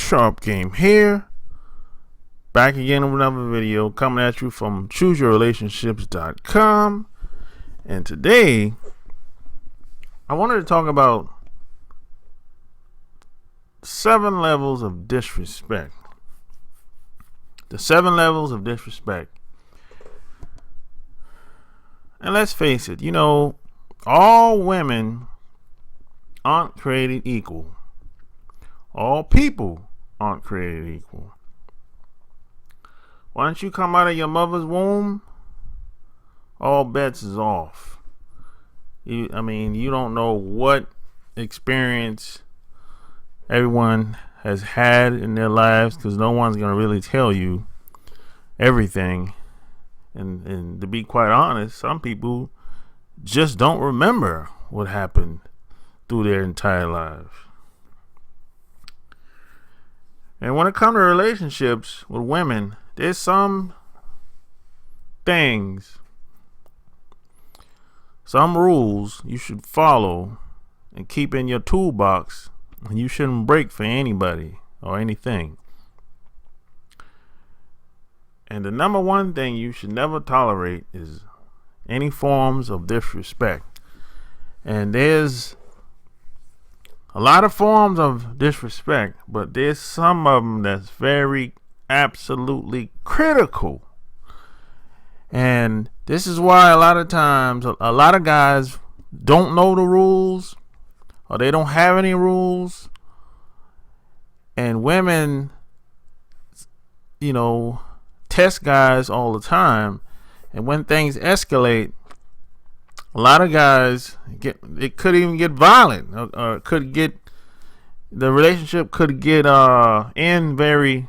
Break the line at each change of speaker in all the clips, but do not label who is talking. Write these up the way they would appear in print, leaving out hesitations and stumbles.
Sharp Game here, back again with another video coming at you from ChooseYourRelationships.com. And today I wanted to talk about 7 levels of disrespect. The 7 levels of disrespect. And let's face it, all women aren't created equal. All people aren't created equal. Once you come out of your mother's womb, all bets is off. You don't know what experience everyone has had in their lives, because no one's going to really tell you everything. And to be quite honest, some people just don't remember what happened through their entire lives. And when it comes to relationships with women, there's some things, some rules you should follow and keep in your toolbox, and you shouldn't break for anybody or anything. And the number one thing you should never tolerate is any forms of disrespect. And there's a lot of forms of disrespect, but there's some of them that's very absolutely critical. And this is why a lot of times a lot of guys don't know the rules, or they don't have any rules. And women, test guys all the time. And when things escalate, a lot of guys it could even get violent, or the relationship could get end very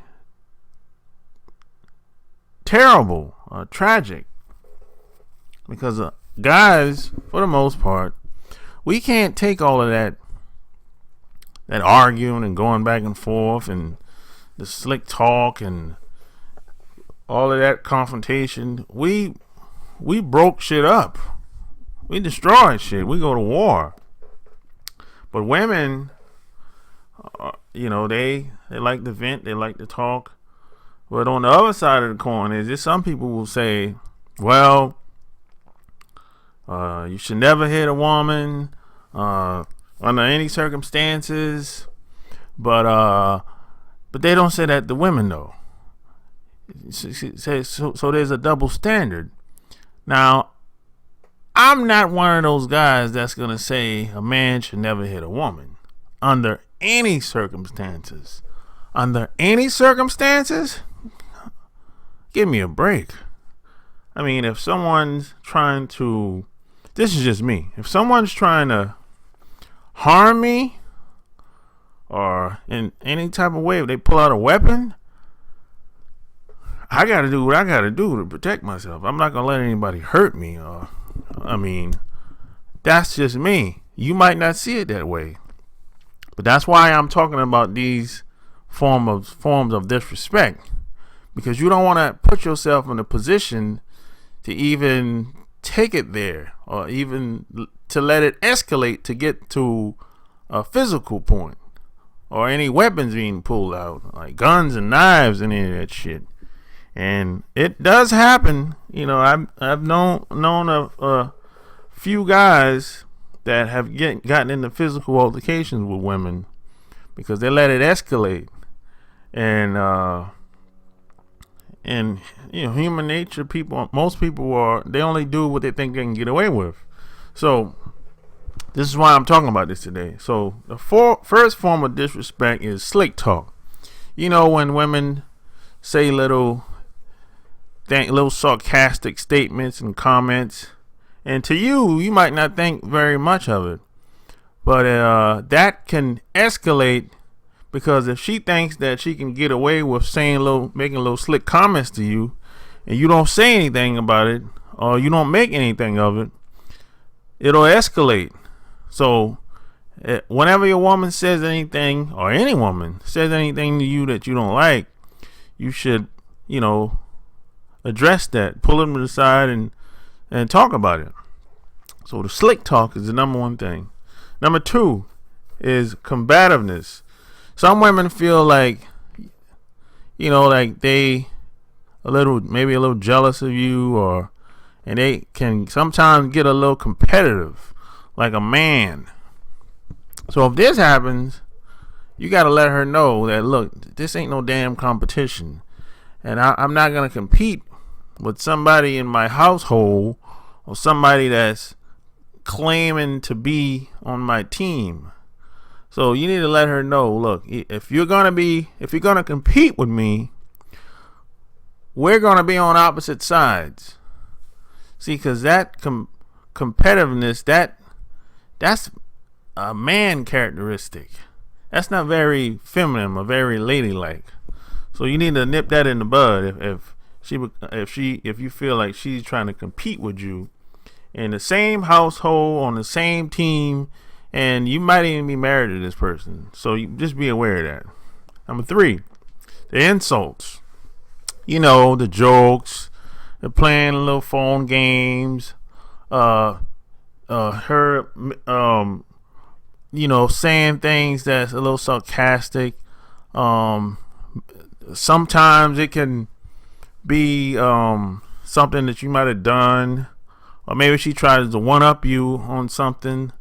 terrible, tragic, because guys, for the most part, we can't take all of that arguing and going back and forth and the slick talk and all of that confrontation. We broke shit up. We destroy shit. We go to war. But women, they like to vent. They like to talk. But on the other side of the coin is just some people will say, well, you should never hit a woman under any circumstances. But they don't say that to women, though. So there's a double standard. Now, I'm not one of those guys that's going to say a man should never hit a woman under any circumstances. Under any circumstances? Give me a break. If someone's trying to, this is just me. If someone's trying to harm me, or in any type of way, if they pull out a weapon, I got to do what I got to do to protect myself. I'm not going to let anybody hurt me. That's just me. You might not see it that way. But that's why I'm talking about these forms of disrespect. Because you don't want to put yourself in a position to even take it there, or even to let it escalate to get to a physical point, or any weapons being pulled out, like guns and knives and any of that shit. And it does happen. I've known a few guys that have gotten into physical altercations with women because they let it escalate. And human nature, most people they only do what they think they can get away with. So this is why I'm talking about this today. So the first form of disrespect is slick talk. When women say little sarcastic statements and comments, and to you might not think very much of it, but that can escalate, because if she thinks that she can get away with making little slick comments to you, and you don't say anything about it, or you don't make anything of it, it'll escalate. So whenever your woman says anything, or any woman says anything to you that you don't like, you should address that, pull them to the side and talk about it. So the slick talk is the number one thing. Number 2 is combativeness. Some women feel like, like they maybe a little jealous of you, and they can sometimes get a little competitive, like a man. So if this happens, you got to let her know that, look, this ain't no damn competition. And I'm not going to compete with somebody in my household or somebody that's claiming to be on my team. So you need to let her know, look, if you're going to compete with me, we're going to be on opposite sides. See, because that competitiveness, that's a man characteristic. That's not very feminine or very ladylike. So you need to nip that in the bud if you feel like she's trying to compete with you in the same household, on the same team, and you might even be married to this person. So you just be aware of that. Number 3, the insults. The jokes, the playing little phone games, her saying things that's a little sarcastic. Sometimes it can be something that you might have done, or maybe she tries to one up you on something.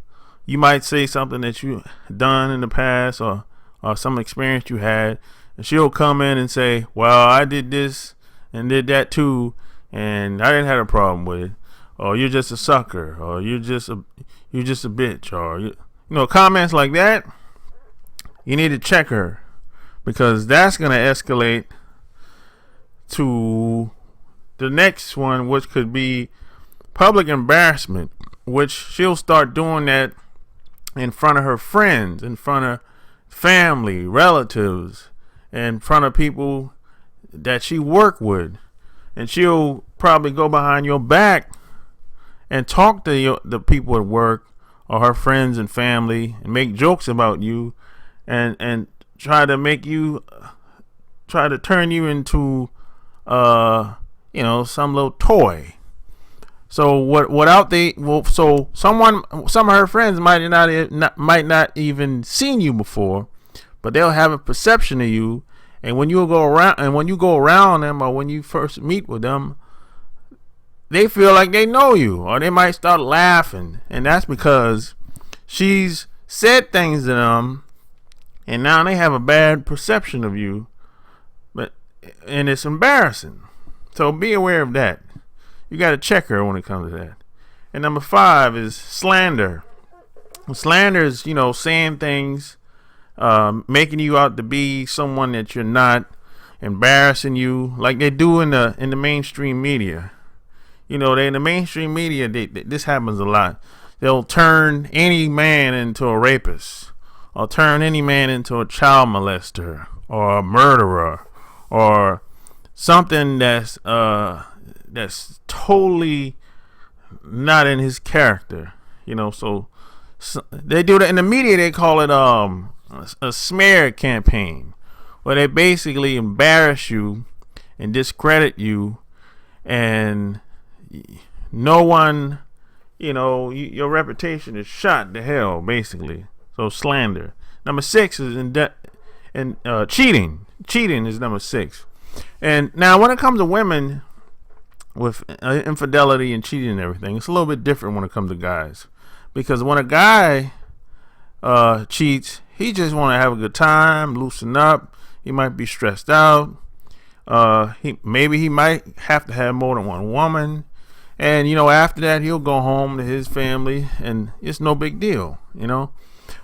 You might say something that you done in the past, or some experience you had, and she'll come in and say, well, I did this and did that too, and I didn't have a problem with it. Or you're just a sucker, or you're just a bitch, or comments like that. You need to check her, because that's gonna escalate to the next one, which could be public embarrassment, which she'll start doing that in front of her friends, in front of family, relatives, in front of people that she work with. And she'll probably go behind your back and talk to the people at work or her friends and family and make jokes about you, and try to turn you into some little toy. So some of her friends might not even seen you before, but they'll have a perception of you. And when you go around them, or when you first meet with them, they feel like they know you, or they might start laughing, and that's because she's said things to them, and now they have a bad perception of you, and it's embarrassing. So be aware of that. You got to check her when it comes to that. And number 5 is slander. Slander is, saying things, making you out to be someone that you're not, embarrassing you, like they do in the mainstream media. In the mainstream media, this happens a lot. They'll turn any man into a rapist, or turn any man into a child molester, or a murderer, or something that's totally not in his character. So they do that in the media. They call it a smear campaign, where they basically embarrass you and discredit you, and no one, your reputation is shot to hell, basically. So slander. Number 6 is cheating. Cheating is number 6. And now when it comes to women with infidelity and cheating and everything, it's a little bit different when it comes to guys, because when a guy cheats, he just want to have a good time, loosen up. He might be stressed out. He might have to have more than one woman, and after that he'll go home to his family, and it's no big deal.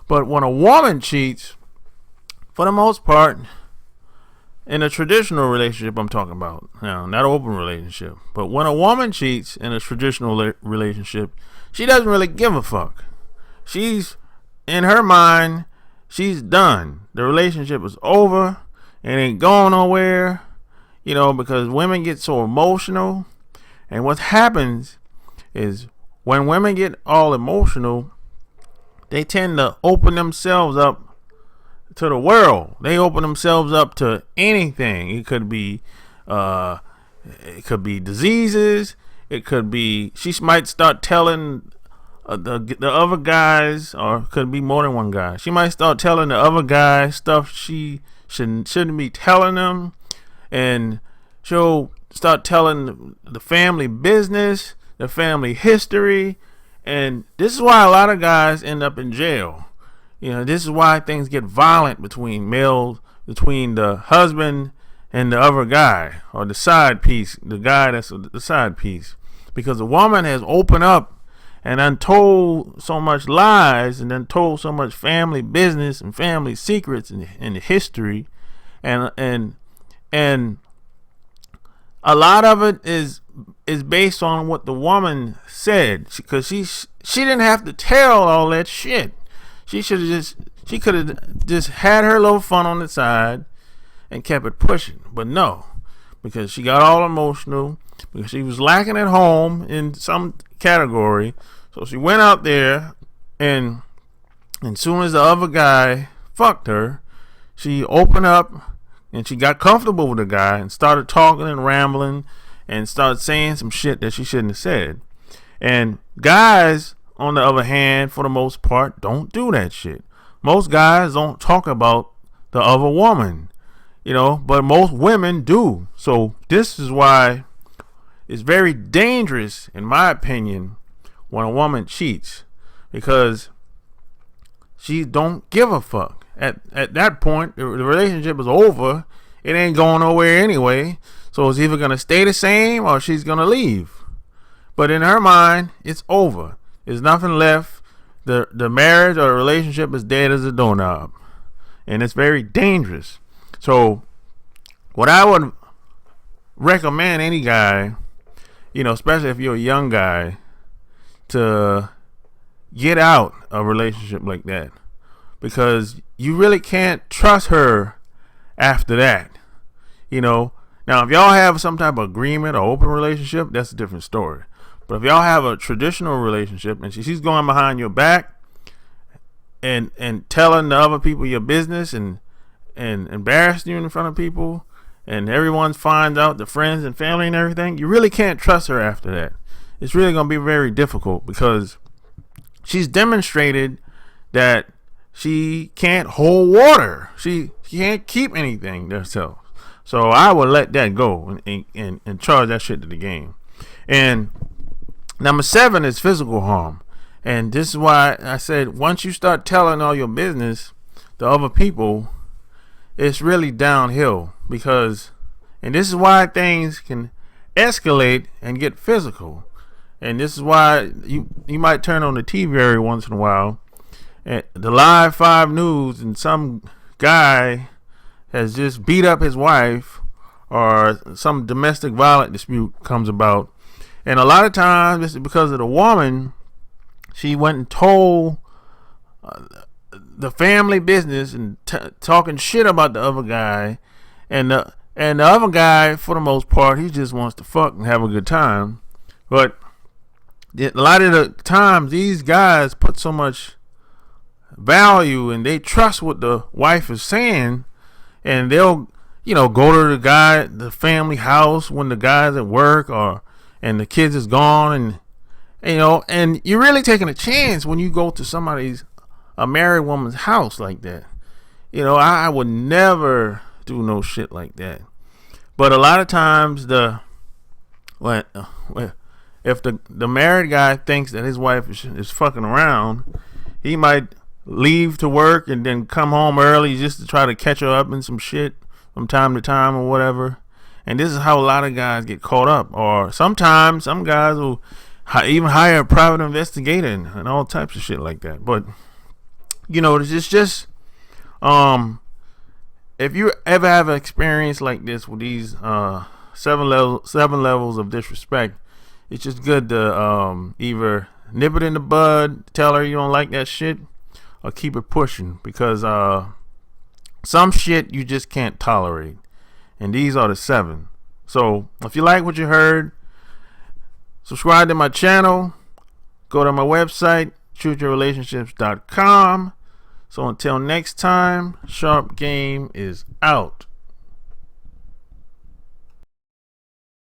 But when a woman cheats, for the most part, in a traditional relationship, I'm talking about now, not an open relationship, but when a woman cheats in a traditional relationship, she doesn't really give a fuck. She's, in her mind, she's done. The relationship is over. It ain't going nowhere, because women get so emotional. And what happens is, when women get all emotional, they tend to open themselves up to the world. They open themselves up to anything. It could be diseases. It could be, she might start telling the other guys, or could be more than one guy. She might start telling the other guy stuff she shouldn't be telling them, and she'll start telling the family business, the family history, and this is why a lot of guys end up in jail. This is why things get violent between the husband and the other guy, or the side piece, the guy that's the side piece, because the woman has opened up and untold so much lies, and untold so much family business and family secrets and history, and a lot of it is based on what the woman said, because she didn't have to tell all that shit. She could have just had her little fun on the side and kept it pushing, but no, because she got all emotional, because she was lacking at home in some category. So she went out there, and as soon as the other guy fucked her, she opened up and she got comfortable with the guy and started talking and rambling and started saying some shit that she shouldn't have said. And guys, on the other hand, for the most part, don't do that shit. Most guys don't talk about the other woman, but most women do. So this is why it's very dangerous, in my opinion, when a woman cheats, because she don't give a fuck. At that point, the relationship is over. It ain't going nowhere anyway. So it's either gonna stay the same or she's gonna leave. But in her mind, it's over. There's nothing left. The marriage or the relationship is dead as a doorknob, and it's very dangerous. So what I would recommend any guy, especially if you're a young guy, to get out a relationship like that, because you really can't trust her after that. Now, if y'all have some type of agreement or open relationship, that's a different story. But if y'all have a traditional relationship and she's going behind your back and telling the other people your business and embarrassing you in front of people, and everyone finds out, the friends and family and everything, you really can't trust her after that. It's really going to be very difficult, because she's demonstrated that she can't hold water. She can't keep anything herself. So I would let that go and charge that shit to the game. And number 7 is physical harm. And this is why I said, once you start telling all your business to other people, it's really downhill, and this is why things can escalate and get physical. And this is why you might turn on the TV every once in a while, and the Live 5 News, and some guy has just beat up his wife, or some domestic violence dispute comes about. And a lot of times this is because of the woman. She went and told the family business and talking shit about the other guy, and the other guy, for the most part, he just wants to fuck and have a good time. But a lot of the times, these guys put so much value and they trust what the wife is saying, and they'll go to the family house when the guy's at work, and the kids is gone, and you're really taking a chance when you go to a married woman's house like that. I would never do no shit like that. But a lot of times if the married guy thinks that his wife is fucking around, he might leave to work and then come home early just to try to catch her up in some shit from time to time or whatever. And this is how a lot of guys get caught up. Or sometimes some guys will even hire a private investigator and all types of shit like that. But it's just if you ever have an experience like this with these 7 levels of disrespect, it's just good to either nip it in the bud, tell her you don't like that shit, or keep it pushing, because some shit you just can't tolerate, and these are the 7. So if you like what you heard, subscribe to my channel, go to my website, choosyourrelationships.com. So until next time, Sharp Game is out.